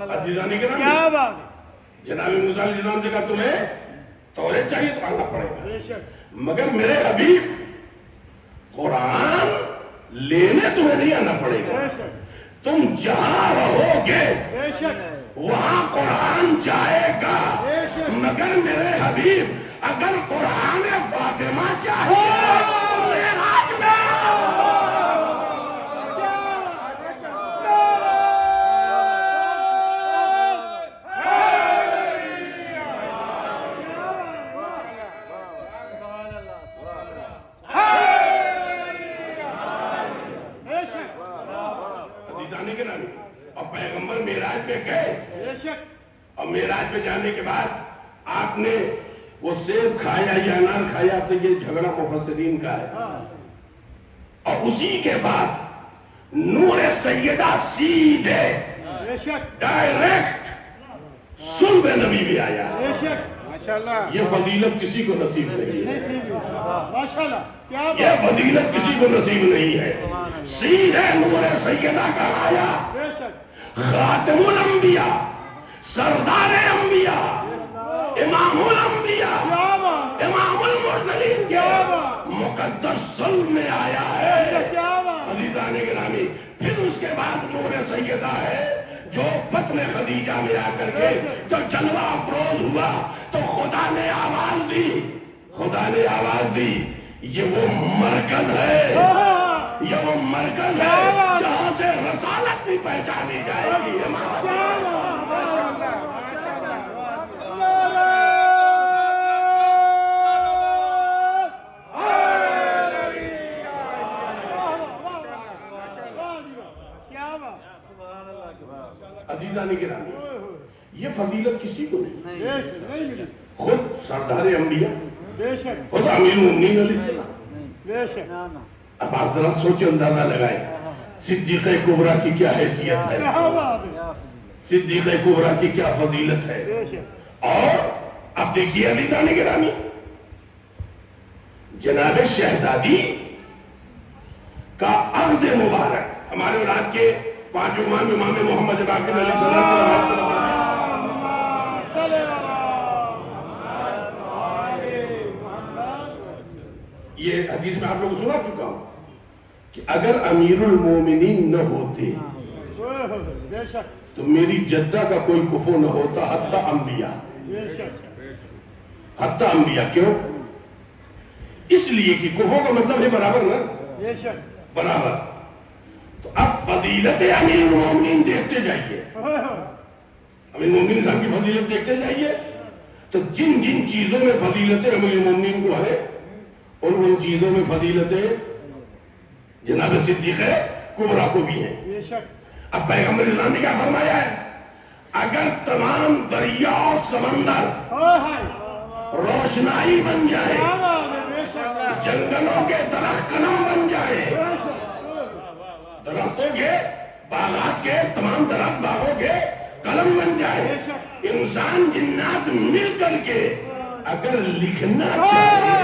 A: عزیزان گرامی,
B: کیا بات ہے,
A: جناب موسیٰ علیہ السلام نے کہا تمہیں توریت چاہیے تو آنا پڑے گا,
B: بے شک.
A: مگر میرے حبیب قرآن لینے تمہیں نہیں آنا پڑے گا.
B: بے شک.
A: تم جہاں رہو گے
B: بے شک.
A: وہاں قرآن جائے گا,
B: بے شک.
A: مگر میرے حبیب اگر قرآن فاطمہ چاہیے تو معراج میں اور پیغمبر معراج پہ گئے,
B: بے شک.
A: اور معراج پہ جانے کے بعد آپ نے وہ سیب کھایا یا انار کھایا, تو یہ جھگڑا مفسرین کا ہے. اور اسی کے بعد نور سیدہ سیدھے
B: بے شک.
A: ڈائریکٹ صلب نبی میں آیا.
B: بے شک.
A: یہ فضیلت کسی کو نصیب نہیں ہے,
B: ماشاءاللہ. کیا بات.
A: یہ فضیلت کسی کو نصیب نہیں ہے. سیدھے نور سیدہ کا آیا,
B: بے شک.
A: خاتم الانبیاء, سردار انبیاء, امام الانبیاء,
B: کیا بات.
A: امام المرسلین کے مقدس صلب میں آیا ہے.
B: کیا بات.
A: عزیزان گرامی, پھر اس کے بعد نور سیدہ ہے جو بطن خدیجہ میں آ کر کے جو جلوہ افروز ہوا تو خدا نے آواز دی, خدا نے آواز دی, یہ وہ مرکز ہے, یہ وہ مرکز ہے جہاں سے رسالت بھی پہچانی جائے گی. عزیزان گرامی, یہ فضیلت کسی کو نہیں. خود سردار انبیاء,
B: بے شک.
A: خود امیر المومنین علیہ السلام.
B: بے شک.
A: اب آپ ذرا سوچیں, اندازہ لگائیں صدیقہ کبریٰ کی کیا حیثیت ہے,
B: کیا بات ہے.
A: صدیقہ کبریٰ کی کیا فضیلت ہے.
B: بے شک.
A: اور اب دیکھیے عزیزان گرامی, جناب شہزادی کا عہد مبارک, ہمارے اولاد کے 5 امام, امام محمد باقر علیہ السلام, یہ حدیث میں آپ لوگ سنا چکا ہوں کہ اگر امیر المومنین نہ ہوتے
B: بے شک.
A: تو میری جدہ کا کوئی کفو نہ ہوتا, حتی انبیاء,
B: بے شک.
A: حتی انبیاء. کیوں؟ اس لیے کہ کفو کا مطلب ہے برابر نا,
B: بے شک.
A: برابر. تو اب فضیلت امیر المومنین دیکھتے جائیے، امیر المومنین صاحب کی فضیلت دیکھتے جائیے، تو جن جن چیزوں میں فضیلت امیر المومنین کو ہے ان چیزوں میں فضیلت جناب صدیق کبریٰ کو بھی ہیں۔ اب پیغمبر اسلام نے کیا فرمایا ہے؟ اگر تمام دریا اور سمندر روشنائی بن جائے، جنگلوں کے درخت قلم بن جائے، درختوں کے باغات کے تمام درخت باغوں کے قلم بن جائے، انسان جنات مل کر کے اگر لکھنا چاہے،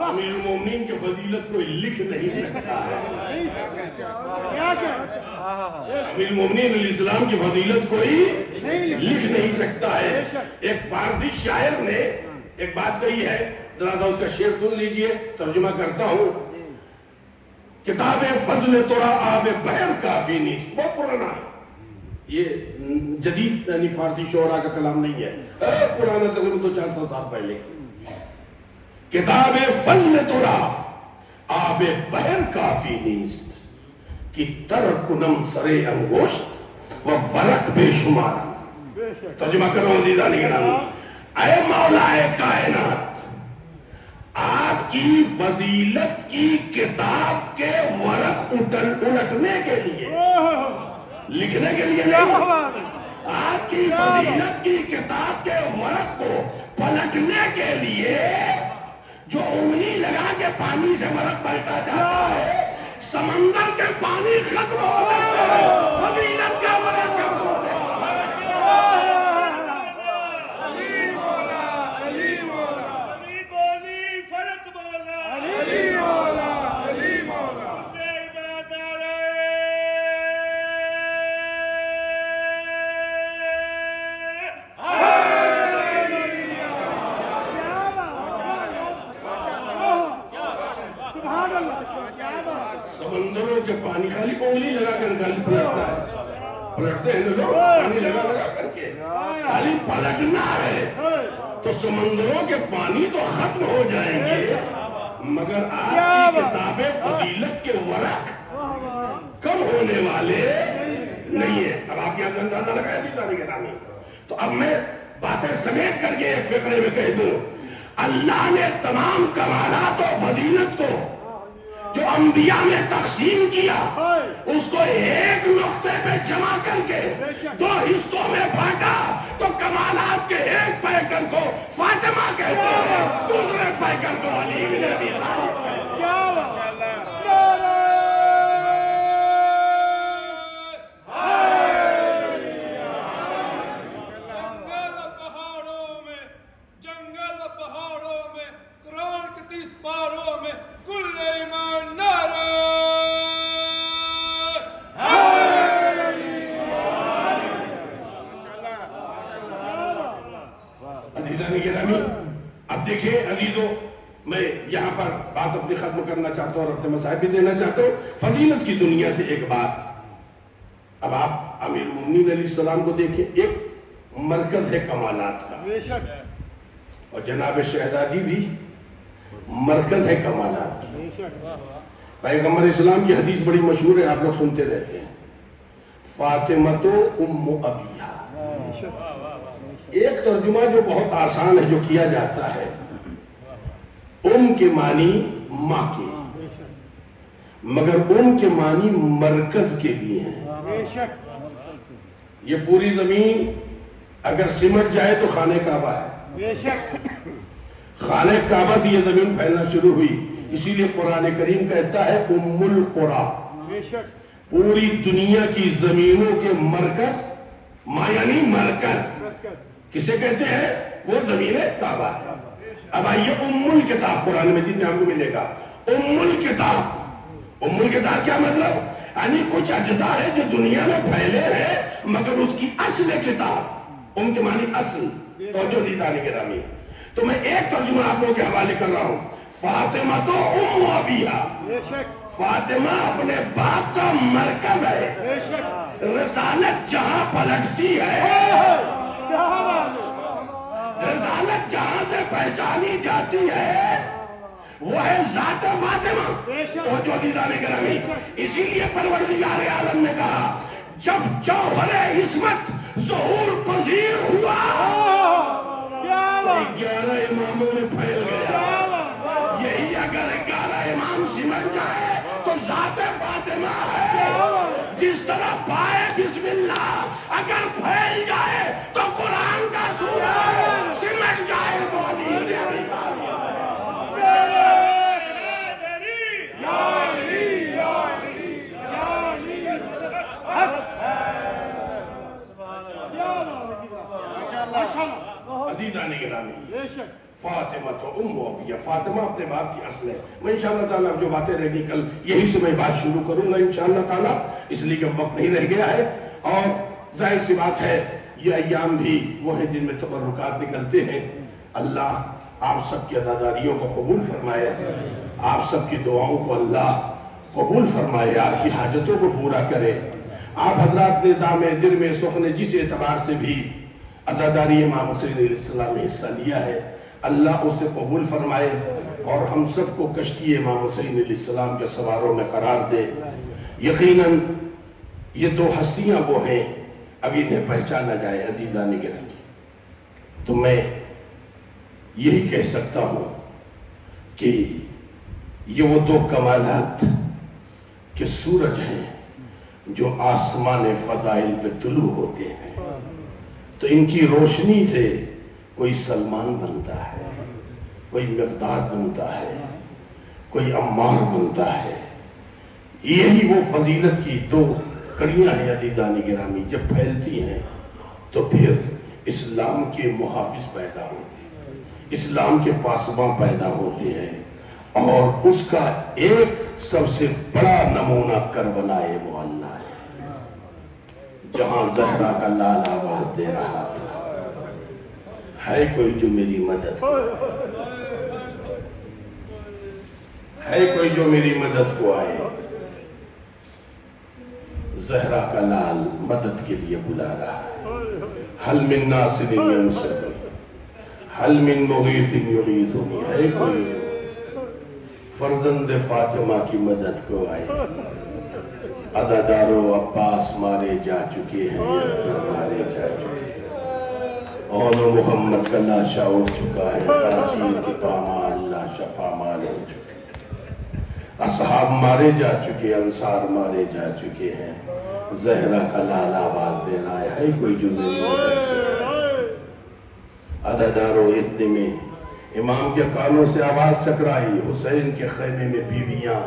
A: امیر المومنین کی فضیلت کوئی لکھ نہیں سکتا ہے۔ امیر المومنین علیہ السلام کی فضیلت کوئی لکھ نہیں سکتا ہے۔ ایک فارسی شاعر نے ایک بات کہی ہے، ذرا اس کا شعر سن لیجئے، ترجمہ کرتا ہوں۔ کتاب فضل ترا آب بحر کافی نہیں، بہت پرانا ہے یہ، جدید یعنی فارسی شعراء کا کلام نہیں ہے، پرانا تقریباً 200-400 سال پہلے۔ کتاب فضل ترا آب بحر کافی نیست، کی تر کنم سرے انگوشت و ورق بے شمار۔ ترجمہ کر رہا ہوں عزیزان گرامی، اے مولا کائنات، آپ کی فضیلت کی کتاب کے ورق الٹنے کے لیے، لکھنے کے لیے نہیں، آپ کی فضیلت کی کتاب کے ورق کو پلٹنے کے لیے جو انگلی لگا کے پانی سے ورق پلٹا جاتا ہے، سمندر کے پانی ختم ہو جاتے ہیں، فضیلت کا ورق ختم ہو جاتا ہے۔ سمندروں کے پانی خالی انگلی لگا کر گالی پلٹتا ہے، پلٹتے ہیں لوگ پانی لگا کر کے، خالی پلٹنا ہے تو سمندروں کے پانی تو ختم ہو جائیں گے، مگر آپ کی کتاب فضیلت کے ورق کم ہونے والے نہیں ہیں۔ اب آپ یہاں اندازہ لگایا دیتا نہیں گرامی، تو اب میں باتیں سمیٹ کر کے ایک فقرے میں کہہ دوں، اللہ نے تمام کمالات و فضیلت کو جو انبیاء نے تقسیم کیا، اس کو ایک نقطے پہ جمع کر کے دو حصوں میں بانٹا، تو کمالات کے ایک پیکر کو فاطمہ کہتے ہیں، دوسرے پیکر کو علی بن ابی طالب کہتے ہیں۔ اب دیکھیں عزیزو، میں یہاں پر بات اپنی ختم کرنا چاہتا ہوں اور اپنے مسائل بھی دینا چاہتا ہوں۔ فضیلت کی دنیا سے ایک بات، اب آپ امیر المومنین علیہ السلام کو دیکھیں، ایک مرکز ہے کمالات کا، اور جناب شہزادی بھی مرکز ہے کمالات کا۔ پیغمبر اسلام کی حدیث بڑی مشہور ہے، آپ لوگ سنتے رہتے ہیں، فاطمہ تو ام ابیہا۔ ایک ترجمہ جو بہت آسان ہے جو کیا جاتا ہے، ام کے معنی ماں کے، مگر ام کے معنی مرکز کے بھی ہیں۔ یہ پوری زمین اگر سمٹ جائے تو خانہ کعبہ ہے، خانہ کعبہ سے یہ زمین پھیلنا شروع ہوئی، اسی لیے قرآن کریم کہتا ہے ام القری، پوری دنیا کی زمینوں کے مرکز، ماں یعنی مرکز کسے کہتے ہیں؟ وہ زمین کعبہ ہے۔ اب آئیے ام الکتاب، قرآن مجید میں آپ کو ملے گا ام الکتاب۔ ام الکتاب کیا مطلب؟ یعنی کچھ اجزاء ہے جو دنیا میں پھیلے ہیں مگر اس کی اصل کتاب، ام کے معنی اصل، توجہ دیدانی گرامی۔ تو میں ایک ترجمہ آپ لوگوں کے حوالے کر رہا ہوں، فاطمہ تو ام ابیہا، فاطمہ اپنے باپ کا مرکز ہے، رسالت جہاں پلٹتی ہے، رسالت جہاں سے پہچانی جاتی ہے، وہ ہے ذات فاطمہ
B: بے شک۔
A: توجہ عزیزان گرامی
B: بے شک۔
A: اسی لیے پروردگار عالم نے کہا جب جوہر عصمت ظہور پذیر ہوا
B: کیا
A: تو
B: بات
A: 11 اماموں میں پھیل گیا یہی اگر 11 امام سمٹ جائے تو ذات فاطمہ ہے جس طرح پائے بسم اللہ اگر پھیل جائے تو قرآن کا سورہ سمٹ جائے تو علی ابن ابی طالب عزیزان گرامی
B: بے شک
A: فاطمہ تو ام ابی فاطمہ اپنے باپ کی اصل ہے میں انشاءاللہ تعالیٰ جو باتیں رہ گی کل یہی سے میں بات شروع کروں گا انشاءاللہ تعالیٰ اس لیے کہ وقت نہیں رہ گیا ہے اور ظاہر سی بات ہے یہ ایام بھی وہ ہیں جن میں تبرکات نکلتے ہیں اللہ آپ سب کی عزاداریوں کو قبول فرمائے آپ سب کی دعاؤں کو اللہ قبول فرمائے آپ کی حاجتوں کو پورا کرے آپ حضرات نے دام دل میں سخن جس اعتبار سے بھی عزاداری امام حسین علیہ السلام نے حصہ لیا ہے اللہ اسے قبول فرمائے اور ہم سب کو کشتی امام حسین علیہ السلام کے سواروں میں قرار دے یقیناً یہ دو ہستیاں وہ ہیں اب انہیں پہچانا جائے عزیزان گرامی تو میں یہی کہہ سکتا ہوں کہ یہ وہ دو کمالات کہ سورج ہیں جو آسمان فضائل پہ طلوع ہوتے ہیں تو ان کی روشنی سے کوئی سلمان بنتا ہے کوئی مقداد بنتا ہے کوئی عمار بنتا ہے یہی وہ فضیلت کی دو کڑیاں ہیں عزیزان گرامی جب پھیلتی ہیں تو پھر اسلام کے محافظ پیدا ہوتے ہیں اسلام کے پاسباں پیدا ہوتے ہیں اور اس کا ایک سب سے بڑا نمونہ کربلا معلیٰ ہے جہاں زہرا کا لال آواز دے رہا تھا ہے کوئی جو میری مدد ہے کوئی جو میری مدد کو آئے زہرا کا لال مدد کے لیے بلا رہا ہے حل من ناصر ینصرنی حل من مغیث یغیثنی ہے کوئی فرزند فاطمہ کی مدد کو آئے عزادار و عباس مارے جا چکے ہیں مارے جا چکے ہیں اون محمد کا لاشا اٹھ چکا ہے تاثیر کے پامال لاشا پامال ہو چکے ہیں اصحاب مارے جا چکے انصار مارے جا چکے ہیں زہرا کا لال آواز دے رہا ہے کوئی جو میری مدد کرے عزادارو اتنے میں امام کے کانوں سے آواز ٹکرائی حسین کے خیمے میں بیویاں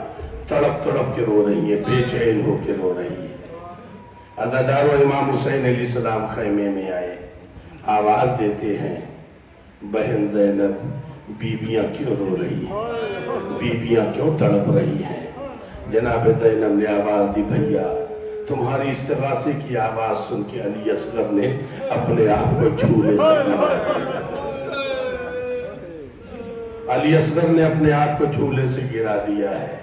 A: تڑپ تڑپ کے رو رہی ہیں بے چین ہو کے رو رہی ہیں عزادارو امام حسین علیہ السلام خیمے میں آئے آواز دیتے ہیں بہن زینب بیویاں کیوں رو رہی ہیں بیویاں کیوں تڑپ رہی ہیں جناب زینب نے آواز دی بھیا تمہاری استغاثے کی آواز سن کے علی اصغر نے اپنے آپ کو جھولے سے گرا دیا علی اصغر نے اپنے آپ کو جھولے سے گرا دیا ہے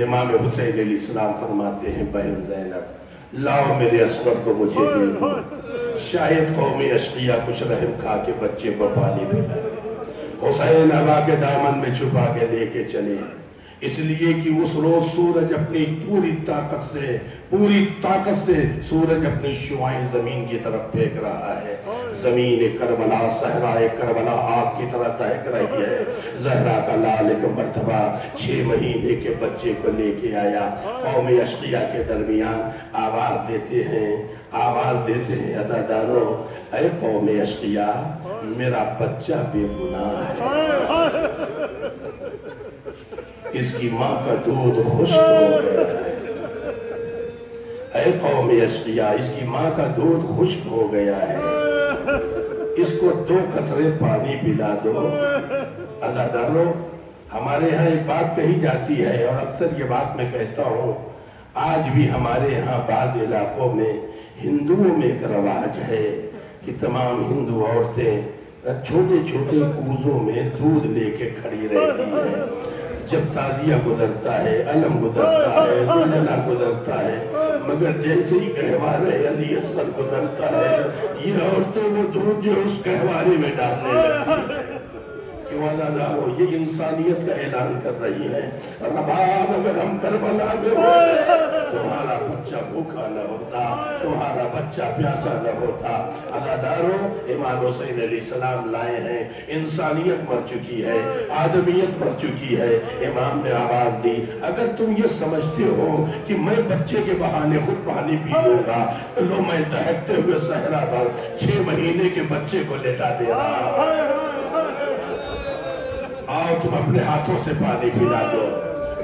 A: امام حسین علیہ السلام فرماتے ہیں بہن زینب لاؤ میرے اصغر کو مجھے دے دو شاید قوم اشقیہ کچھ رحم کھا کے بچے کو پانی پلا حسین ہوا کے دامن میں چھپا کے لے کے چلے اس لیے کہ اس روز سورج اپنی پوری طاقت سے سورج اپنی شعائیں زمین کی طرف پھینک رہا ہے زمین کربلا صحرائے کربلا آگ کی طرح دہک رہی ہے زہرا کا لال ایک مرتبہ 6 مہینے کے بچے کو لے کے آیا قوم اشقیہ کے درمیان آواز دیتے ہیں عزادارو اے قوم اشقیہ میرا بچہ بے گناہ ہے اس کی ماں کا دودھ خشک ہو گیا ہے اے قوم اشقیہ اس کی ماں کا دودھ خشک ہو گیا ہے اس کو 2 قطرے پانی پلا دو عزادارو ہمارے ہاں ایک بات کہی جاتی ہے اور اکثر یہ بات میں کہتا ہوں آج بھی ہمارے ہاں بعض علاقوں میں ہندوؤں میں ایک رواج ہے کہ تمام ہندو عورتیں چھوٹے چھوٹے کوزوں میں دودھ لے کے کھڑی رہتی ہیں جب تازیہ گزرتا ہے علم گزرتا ہے دلجنا گزرتا ہے مگر جیسے ہی گہوارے علی اصغر گزرتا ہے یہ عورتیں وہ دودھ جو اس گہوارے میں ڈالنے لگتی ہے کہ وعدہ یہ انسانیت کا اعلان کر رہی ہیں رباب اگر ہم کربلا میں ہوتے تمہارا بچہ بھوکا نہ ہوتا، تمہارا بچہ پیاسا نہ ہوتا۔ عزادارو امام حسین علیہ السلام لائے ہیں، انسانیت مر چکی ہے، آدمیت مر چکی ہے، امام نے آواز دی اگر تم یہ سمجھتے ہو کہ میں بچے کے بہانے خود پانی پی لوں گا، لو میں دہکتے ہوئے صحرا پر 6 مہینے کے بچے کو لیٹا دے رہا ہوں، آؤ تم اپنے ہاتھوں سے پانی پلا دو۔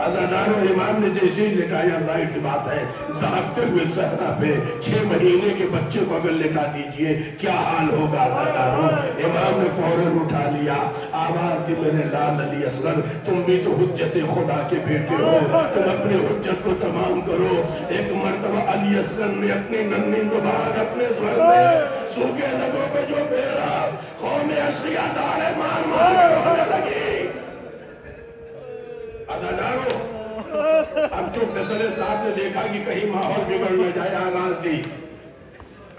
A: عزادارو امام نے جیسے ہی لٹایا، ظاہر سی بات ہے دہکتے ہوئے صحرا پہ 6 مہینے کے بچے کو اگر لٹا دیجئے کیا حال ہوگا عزادارو۔ امام نے فوراً اٹھا لیا، آواز دی میرے لال علی اصغر تم بھی تو حجت خدا کے بیٹے ہو، تم اپنے حجت کو تمام کرو۔ ایک مرتبہ علی اصغر نے اپنی ننھی زبان اپنے سر میں سوکھے لگوں پہ جو پھیرا، قوم اشقیاء داڑے مار مار کے رونے لگی۔ عزادارو اب جو فیصلے صاحب نے دیکھا کہ کہیں ماحول بگڑ نہ جائے، آواز دی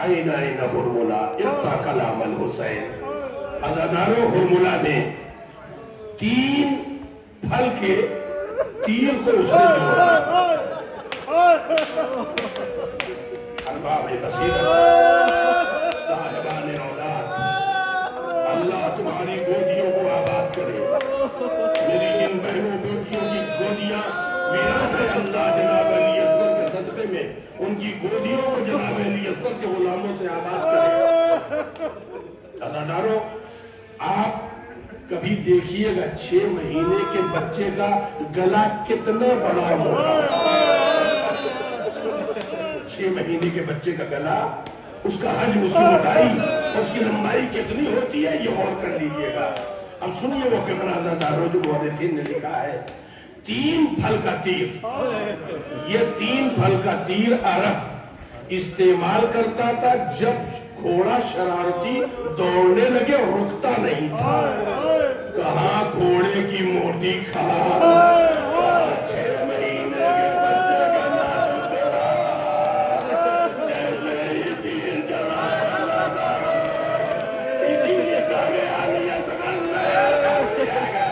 A: این این ہرملا اتنا کلام الحسین۔ عزادارو ہرملا نے 3 پھل کے تیر کو اس نے جوڑا، ارباب بصیرت صاحبان اولاد، اللہ تمہاری گودیوں کو آباد کرے، میری جن بہنوں بیٹیوں کی گودیاں ویران ہے، اللہ جناب علی اصغر کے صدقے میں ان کی گودیوں کو جناب علی اصغر کے غلاموں سے آباد کرے۔ عزادارو آپ کبھی دیکھیے گا 6 مہینے کے بچے کا گلا کتنا بڑا ہوگا، 6 مہینے کے بچے کا گلا، اس کا حجم، اس کی موٹائی، اس کی لمبائی کتنی ہوتی ہے یہ غور کر لیجئے گا۔ اب سنیے وہ فقرہ عزادارو جو مورخین نے لکھا ہے، 3 پھل کا تیر، یہ 3 پھل کا تیر عرب استعمال کرتا تھا جب گھوڑا شرارتی دوڑنے لگے رکتا نہیں تھا۔ کہاں گھوڑے کی موٹی کھال، 6 مہینے کے بچے کا نازک رہا، جیسے ہی تیر چلایا عزادارو، اسی لیے کہا گیا علی اصغر نے کر دیا گیا۔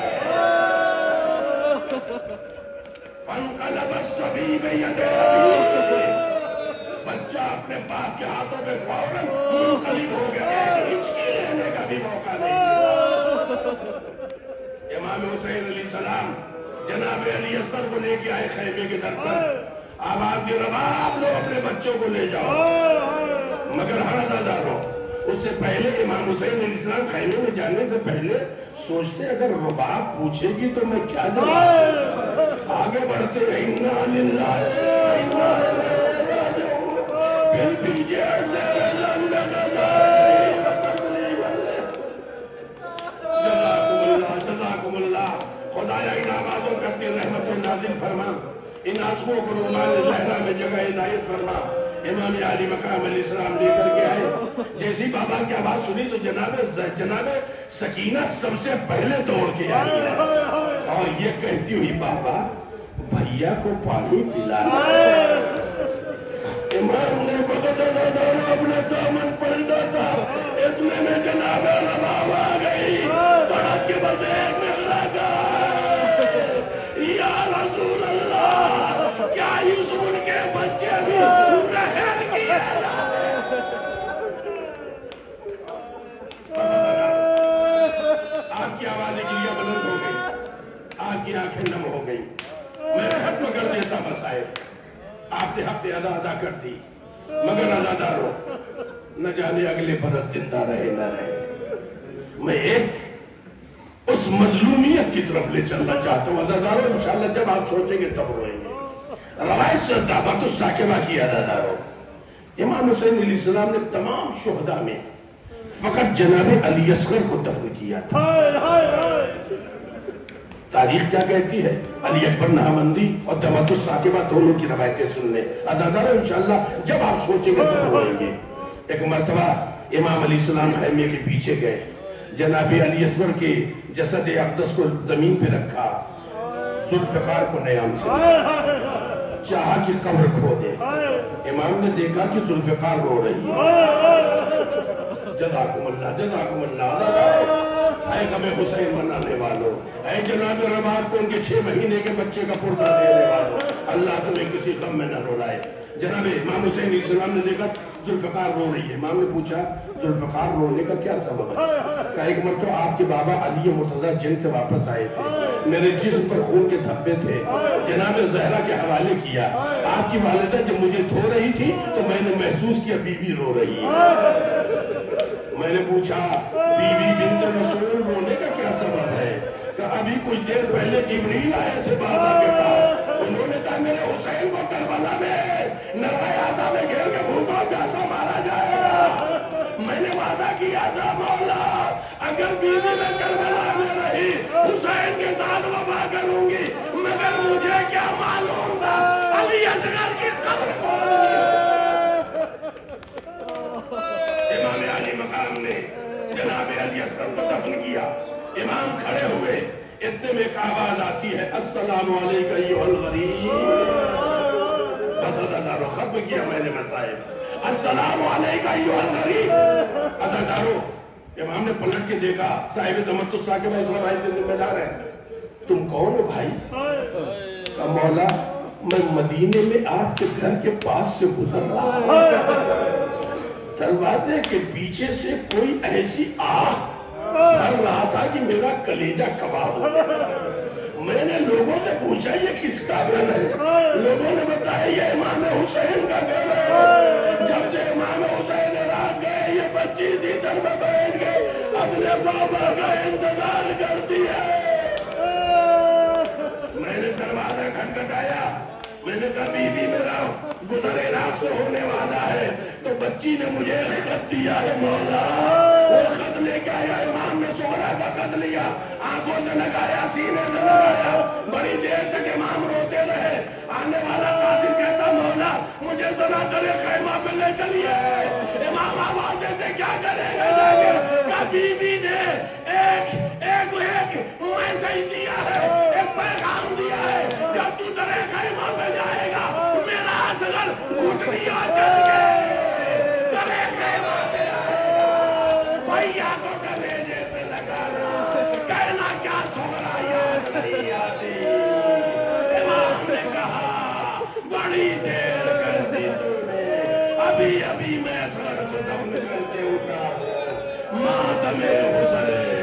A: فانقلب الصبی بید ابیہ، بچہ اپنے باپ کے ہاتھوں میں فوراً منقلب ہو گیا، ایک ہچکی لینے کا بھی موقع نہیں ملا۔ امام حسین علیہ السلام جناب علی اصغر کو لے کے آئے خیمے کے در پر، آواز دی رباب لو اپنے بچوں کو لے جاؤ، مگر ہر عزادارو اس سے پہلے امام حسین علیہ السلام خیمے میں جانے سے پہلے سوچتے اگر رباب پوچھے گی تو میں کیا جواب دوں؟ آگے بڑھتے اِنَّا لِلَّهِ وَإِنَّا إِلَيْهِ رَاجِعُونَ، پھر پیچھے ہٹتے جزاکم اللہ، خدایا ان آوازوں پہ اپنی رحمت نازل فرما، ان آنسوؤں کو رحمان زہرا میں جگہ عنایت فرما۔ امام علی مقام علیہ السلام لے کر کے آئے، جیسی بابا کی آواز سنی تو جناب سکینہ سب سے پہلے دوڑ کے آئی ہے اور یہ کہتی ہوئی بابا بھیا کو پانی پلانا۔ امام نے اپنا دامن پلٹا تھا، اتنے میں جناب رباب آ گئی، تڑپ کے بس ایک نغرہ کہا یا رسول اللہ کیا یوسف کے بچے بھی رحم کیے آپ کی آوازیں گریہ بلند ہو گئی، آپ کی آنکھیں نم ہو گئی، میں ختم کر دیتا مسائل، آپ نے حق ادا کر دی، مگر عزادارو نہ جانے اگلے برس زندہ رہے نہ رہے۔ میں ایک اس مظلومیت کی طرف لے چلنا چاہتا ہوں عزادارو، انشاءاللہ جب آپ سوچیں گے تب روئیں گے۔ روایت سے دعوت الساکبہ کی عزادارو، امام حسین علیہ السلام نے تمام شہداء میں فقط جناب علی اصغر کو دفن کیا تھا۔ تاریخ کیا کہتی ہے؟ علی اکبر نہمندی اور دعوت الساکبہ دونوں کی روایتیں سن لیں عزادارو، انشاءاللہ جب آپ سوچیں گے تب روئیں گے۔ ایک مرتبہ امام علیہ السلام خیمے کے پیچھے گئے، جناب علی اصغر کے جسد اقدس کو زمین پہ رکھا، ذوالفقار کو نیام سے چاہا کہ قبر کھو دے، امام نے دیکھا کہ ذوالفقار رو رہی ہے۔ جزاکم اللہ، جزاکم اللہ، اے غم حسین منانے والوں، اے جناب رباب کو ان کے 6 مہینے کے بچے کا پردہ دینے والوں، اللہ تمہیں کسی غم میں نہ رولائے۔ جناب امام حسین علیہ السلام نے دیکھا ذوالفقار رو رہی ہے، امام نے پوچھا ذوالفقار رونے کا کیا سبب ہے؟ کہا ایک مرتبہ آپ کے بابا علی مرتضیٰ جنگ سے واپس آئے تھے، میرے جسم پر خون کے دھبے تھے، جناب زہرا کے حوالے کیا، آپ کی والدہ جب مجھے دھو رہی تھی تو میں نے محسوس کیا بی بی رو رہی ہے۔ میں نے پوچھا بی بی بنت رسول رونے کا کیا سبب ہے؟ کہ ابھی کچھ دیر پہلے جبریل آئے تھے بابا کے پاس، انہوں نے کہا میرے حسین کو کربلا میں نرایاتہ میں گھیر کے بھوکا پیاسا مارا جائے گا، میں نے وعدہ کیا تھا مولا اگر بیوی میں کربلا میں رہی حسین کے ساتھ وفا کروں گی، مگر مجھے کیا معلوم تھا علی اصغر کی قبر کھول امام علی مقام نے جناب علی اصغر کو دفن کیا، امام کھڑے ہوئے، اتنے میں ایک آواز آتی ہے السلام علیکہ ایھا الغریب، بس ادادارو ختم کیا میں نے مسائل، السلام علیکہ ایھا الغریب۔ ادادارو امام نے پلٹ کے دیکھا، صاحب تمتع ثاقب اسلام بھائی کے ذمہ دار ہیں، تم کون ہو بھائی؟ کہا مولا میں مدینے میں آپ کے گھر کے پاس سے گزر رہا ہوں، دروازے کے پیچھے سے کوئی ایسی آہ بھر رہا تھا کہ میرا کلیجہ کباب ہو گیا، میں نے لوگوں سے پوچھا یہ کس کا گھر ہے؟ لوگوں نے بتایا یہ امام حسین کا گھر ہے، جب سے امام حسین رات گئے یہ بچی دیدن میں بیٹھ گئے اپنے بابا کا انتظار کرتی ہے۔ میں نے دروازہ کھٹکھٹایا، میں نے کہا بی بی میرا گزر عراق سے ہونے والا ہے، تو بچی نے مجھے ایک خط دیا ہے مولا، وہ خط لے کے آیا، امام نے سغرا کا خط لیا، آنکھوں سے لگایا سینے سے لگایا، بڑی دیر تک امام روتے رہے، آنے والا قاضی کہتا مولا مجھے ذرا درے خیمہ پہ لے چلیے، امام آواز دیتے کیا کرے گا جا کے؟ کہا بی بی نے ایک میسیج دیا ہے، ایک پیغام دیا ہے، جب تو درے خیمہ پہ جائے گا میرا اصغر گھٹنیاں چل کے درے خیمہ پہ آئے گا، بھیا کو کلیجے سے لگانا، کہنا کیا سغرا یاد نہیں آتی۔ امام نے کہا بڑی دیر کر دی تو نے، ابھی ابھی میں اصغر کو دفن کر کے اٹھا ہوں، ماتم حسین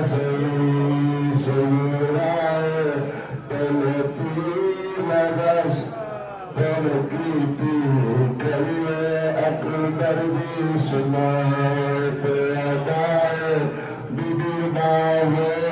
D: سہی سنائے تلتی لگش بن کیتی کریے عقل دردی سنائے تے ادائے بی بی باوے